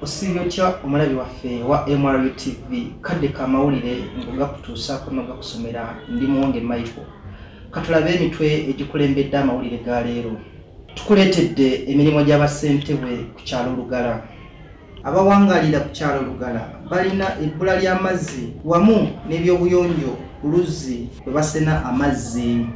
Osiibyo omulabi waffe wa MRU TV kadde ka mawulire ngoga kutuusaako noga kusomera ndi Muwonge Michael katulabe emitwe egikulembedde amawulire ga leero. Tukuleetedde emirimu gy'abassentebwe ku kyalo Lugala. Abawangalira ku kyalo Lugala balina ebbula ly'amazzi wamu n'ebyobuyonjo ku luzzi bwe basena amazzi.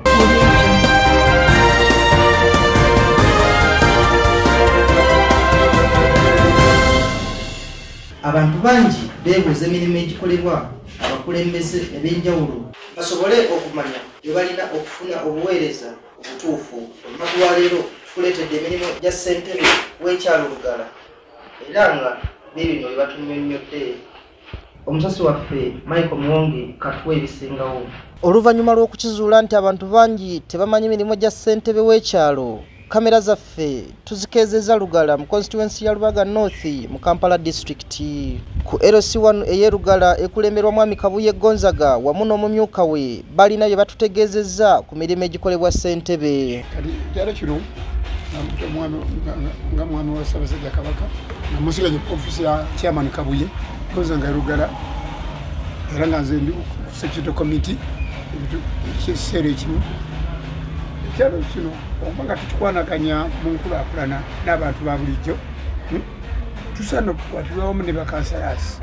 Abantu bangi beebuuza emirimu egikolerwa abakulembeze eb'enjawulo basobole okumanya bwe balina okufuna obuweereza obutuufu. Olunaku lwa leero tukuleetedde emirimu gya ssentebe w'ekyalo Lugala era nga n'ebino bye batunnyonnyodde. Omusasi waffe Michael Muwonge katuwa ebisingawo. Oluvannyuma lw'okukizuula nti abantu bangi tebamanyi mirimu gya ssentebe w'ekyalo, kamera zaffe tuzikeezezza Lugala mu constituency ya Lubaga North mu Kampala district ku LC1 eye Lugala ekulemberwa mwami Kabuye Gonzaga wamu n'omumyuka we balina bye batutegeezezza ku mirimu egikolebwa ssentebe. Kati kyalo kino nga mwami wa Ssaabasajja Kabaka namusiganye ku ofisi ya chairman Kabuye Gonzaga Lugala era nga nze ndi ku security committee ekiseera ekimu. Ekyalo kino oba tukikwanaganya mu nkulaakulana n'abantu ba bulijjo tusaana okukwatibwa wamu ne bakansalaasi.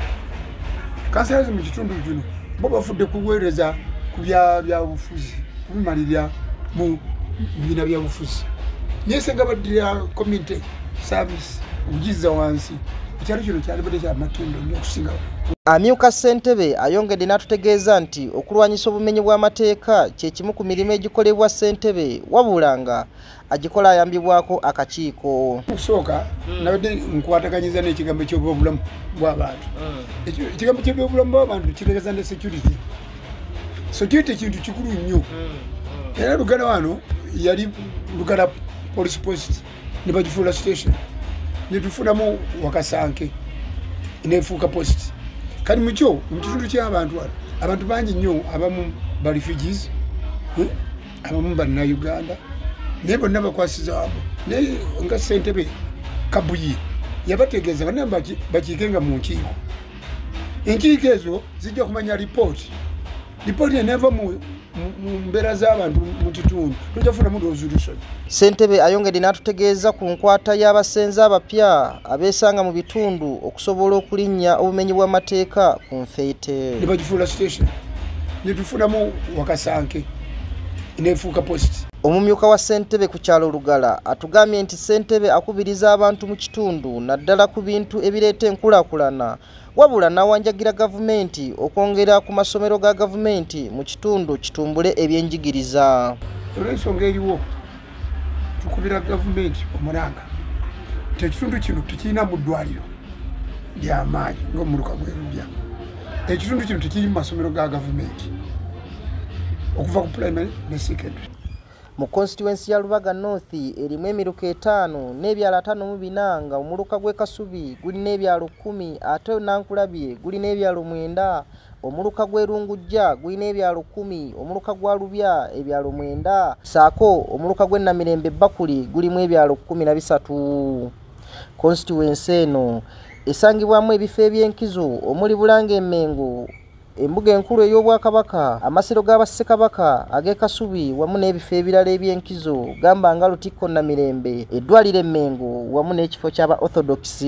Kansalaasi mu kitundu kino bo bafudde kuweereza ku byabufuzi kubimalirira mu bibiina byabufuzi naye senga baddira community service okugiza wansi ekyalo kino kyalibadde kya matendo nnyo okusinga. Amyuka ssentebe ayongedde n'atutegeeza nti okulwanyisa obumenyi bw'amateeka kye kimu ku mirimu egikolebwa ssentebe wabula nga agikola ayambibwako akakiiko. Okusooka nabadde nkwataganyiza n'ekigambo ky'obulamu bw'abantu. Ekigambo ky'obulamu bw'abantu kitegeeza ne security. Security kintu kikulu nnyo. Era Lugala wano yali Lugala police post ne bagifuula station ne tufunamu Wakasanke nefuuka post. Kali mukyo mu kitundu ky'abantu abantu bangi nnyo abamu ba refugees abamu banna Uganda naye bonna bakwasiza wamu naye nga ssentebe Kabuye yabategeeza bonna bakiikenga mu nkiiko. Enkiiko ezo zijja kumanya lipooti eneva mu mbeera z'abantu mu kitundu tujja kufunamu resolution. Ssentebe ayongedde n'atutegeeza ku nkwata y'abasenze abapya abeesanga mu bitundu okusobola okulinnya obumenyi bw'amateeka ku nfeete. Ne bagifuula station ne tufunamu Wakasanke nefuuka post. Omumyuka wa ssentebe ku kyalo Lugala atugambye nti ssentebe akubiriza abantu mu kitundu naddala ku bintu ebireeta enkulaakulana wabula n'awanjagira gavumenti okwongera ku masomero ga gavumenti mu kitundu kitumbule ebyenjigiriza. Olw'ensonga eriwo tukubira gavumenti omulanga nti ekitundu kino tekirina mu ddwaliro ly'amaanyi ng'omuluka gwerubya. Ekitundu kino tekiri mu masomero ga gavumenti okuva ku primary ne secondary. Mu constituency ya Lubaga North erimu emiruka 5 n'ebyalo 54 nga omuluka gw'e Kasubi gulina ebyalo 10 ate Nankulabye gulina ebyalo 9, omuluka gw'e Rungujja gulina ebyalo 10, omuluka gwa Lubya ebyalo 9 saako omuluka gw'e Namirembe Bakuli gulimu ebyalo 13. Constituency eno esangibwamu ebifo eby'enkizo omuli Bulange Emmengo, embuga enkulu ey'Obwakabaka, amasiro g'Abassekabaka ag'e Kasubi wamu n'ebifo ebirala eby'enkizo gamba nga Lutikko Namirembe, eddwaliro Emmengo wamu n'ekifo ky'aba Orthodox.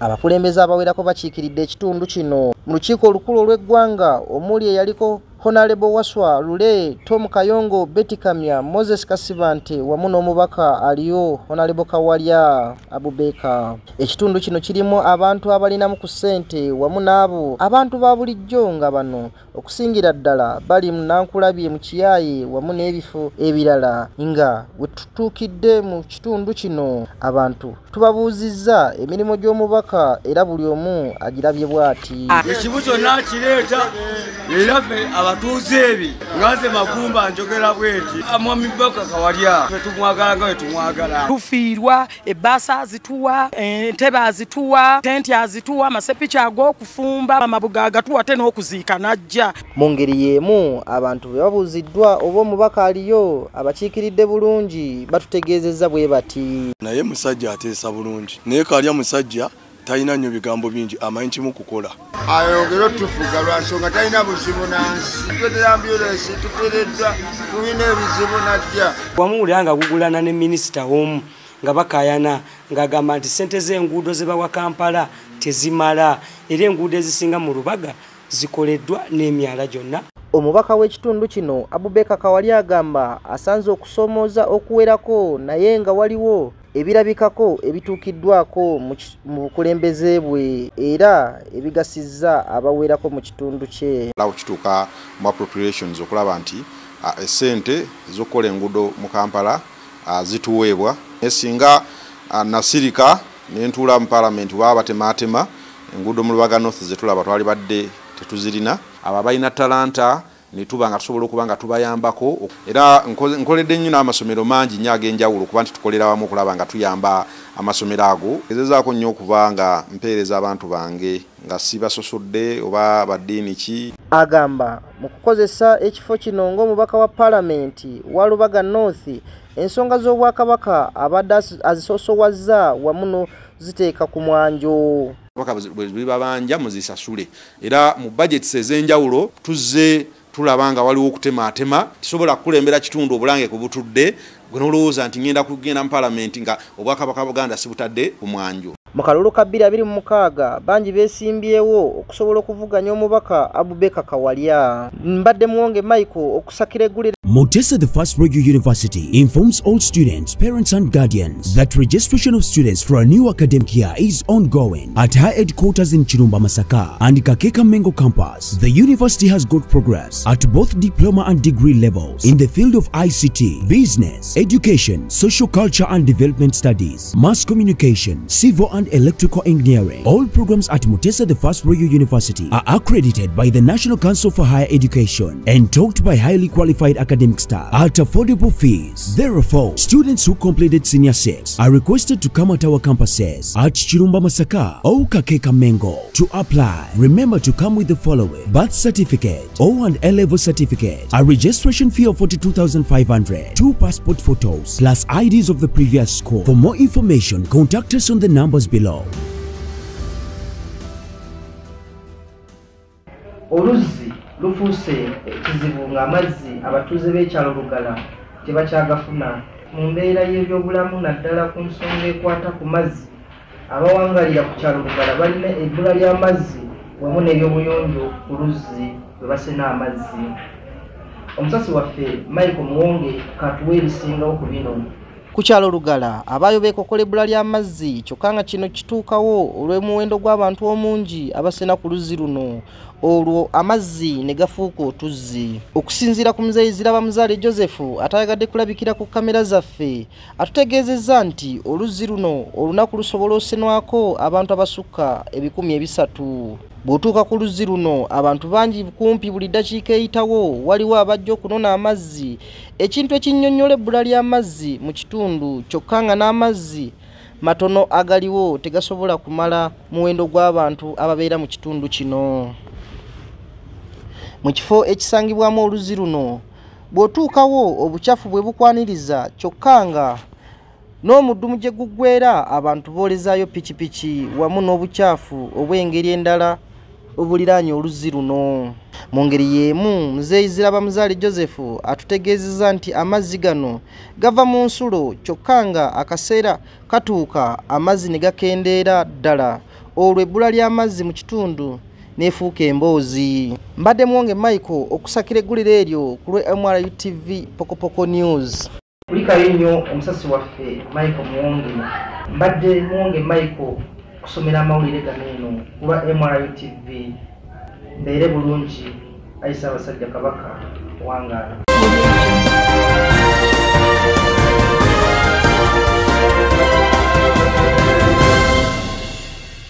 Abakulembeze abawerako bakiikiridde ekitundu kino mu lukiiko olukulu olw'eggwanga omuli eyaliko Honorable Waswa Lule, Tom Kayongo, Betty Kamya, Moses Kasibante wamu n'omubaka aliyo Honorable Kawalya Abubeka. Ekitundu kino kirimu abantu abalinamu ku ssente wamu n'abo abantu ba bulijjo nga bano okusingira ddala bali mu Nankulabye mu Kiyaye wamu n'ebifo ebirala nga bwe tutuukidde mu kitundu kino abantu tubabuuzizza emirimu gy'omubaka era buli omu agirabye bw'ati. Ekibuzo nakireeta era ffe abatuuze ebi ngaze Magumba njogera bweti Mwami Baka Kawalya tumwagala nga tumwagala. Tufiirwa ebbaasa azituwa, entebe azituwa, tenti azituwa, amasepichi ag'okufumba, amabuga agatuwa ate n'okuziika najja. Mu ngeri y'emu abantu bwe babuuziddwa oba omubaka aliyo abakiikiridde bulungi batutegeezezza bwe bati. Naye musajja ateesa bulungi naye Kawalya musajja talina nnyo bigambo bingi amanyi kimu kukola ayogera otufuga lwansonga talina buzibu nansi twetera ambyulensi tufiiriddwa tulina ebizibu najja wamuwulira nga gugulana ne minisita omu nga bakayana ng'agamba nti ssente z'enguudo ze bawa Kampala tezimala era enguudo ezisinga mu Lubaga zikoleddwa n'emyala gyonna. Omubaka w'ekitundu kino Abubeka Kawalya agamba asanze okusomooza okuwerako naye nga waliwo ebirabikako ebituukiddwako mu bukulembeze bwe era ebigasizza abawerako mu kitundu kye. Lawo kituuka mu appropriations okulaba nti essente z'okukola enguudo mu Kampala zituweebwa. Esinga nasirika n'entuula mu Parliament baba batematema enguudo mu Lubaga North ze tulaba twali badde tetuzirina. Aba balina talanta ne tuba nga tusobola okuba nga tubayambako era nkoledde nnyo n'amasomero mangi nnyo ag'enjawulo kuba nti tukolera wamu okulaba nga tuyamba amasomero ago. Ezezaako nnyo okuba nga mpeereza abantu bange nga sibasosodde oba baddiini ki. Agamba mu kukozesa ekifo kino ng'omubaka wa Parliament wa Lubaga North ensonga z'Obwakabaka abadde azisosowazza wamu no ziteeka ku mwanjo. Bwe babanja muzisasule era mu budgets ez'enjawulo tuzze tulaba nga waliwo okutematema tusobola kukulembera kitundu obulange ku butudde gwe nolowooza nti ngenda kugenda mu Parliament nga Obwakabaka Buganda sibutadde ku mwanjo. Mu kalulu ka 2026 bangi beesimbyewo okusobola okuvuganya omubaka Abubeka Kawalya. Mbadde Muwonge Michael okusakira eggulire. Mutesa the First Royal University informs all students, parents and guardians that registration of students for a new academic year is ongoing at her headquarters in Chirumba Masaka and Kakeka Mengo campus. The university has got progress at both diploma and degree levels in the field of ICT, business, education, social culture and development studies, mass communication, civil and electrical engineering. All programs at Mutesa the First Royal University are accredited by the National Council for Higher Education and taught by highly qualified academic staff at affordable fees. Therefore, students who completed Senior 6 are requested to come at our campuses at Chirumba Masaka or Kakeka Mengo to apply. Remember to come with the following: birth certificate or an A-level certificate, a registration fee of 42,500, 2 passport photos plus IDs of the previous school. For more information, contact us on the numbers below. Oluzzi lufuuse ekizibu ng'amazzi abatuuze b'ekyalo Lugala tebakyagafuna. Mu mbeera y'ebyobulamu naddala ku nsonga ekwata ku mazzi, abawangalira ku kyalo Lugala balina ebbula ly'amazzi wamu n'ebyobuyonjo ku luzzi bwe basena amazzi. Omusasi waffe Michael Muwonge katuwa ebisingawo ku bino. Ku kyalo Lugala abaayo beekokola ebbula ly'amazzi kyokka nga kino kituukawo olw'omuwendo gw'abantu omungi abasena ku luzzi luno, olwo amazzi ne gafuuka otuzzi. Okusinziira ku muzeeyi Zirabamuzaale Joseph atayagadde kulabikira ku kamera zaffe, atutegeezezza nti oluzzi luno olunaku lusobola osenwako abantu abasukka 300. Bw'otuuka ku luzzi luno abantu bangi kumpi buli ddakiika eyitawo waliwo abajja okunona amazzi, ekintu ekinnyonnyola ebbula ly'amazzi mu kitundu kyokka nga n'amazzi matono agaliwo tegasobola kumala muwendo gw'abantu ababeera mu kitundu kino. Mu kifo ekisangibwamu oluzzi luno bw'otuukawo obucaafu bwe bukwaniriza kyokka nga n'omuddumu gye guggweera abantu boolezaayo pikipiki wamu n'obucaafu obw'engeri endala obuliraanye oluzzi luno. Mu ngeri y'emu muzeeyi Zirabamuzaale Joseph atutegeezezza nti amazzi gano gava mu nsulo kyokka nga akaseera katuuka amazzi ne gakendeera ddala, olwo ebbula ly'amazzi mu kitundu neefuuka emboozi. Mbadde Muwonge Michael okusakira egguliro eryo ku lwe MRU TV Pokopoko News. Kulikayo nnyo omusasi waffe Michael Muwonge. Mbadde Muwonge Michael kusomera amawulire gano eno ku lwa MRU TV. Mbeere bulungi, Aisha Basajja Kabaka wangaala.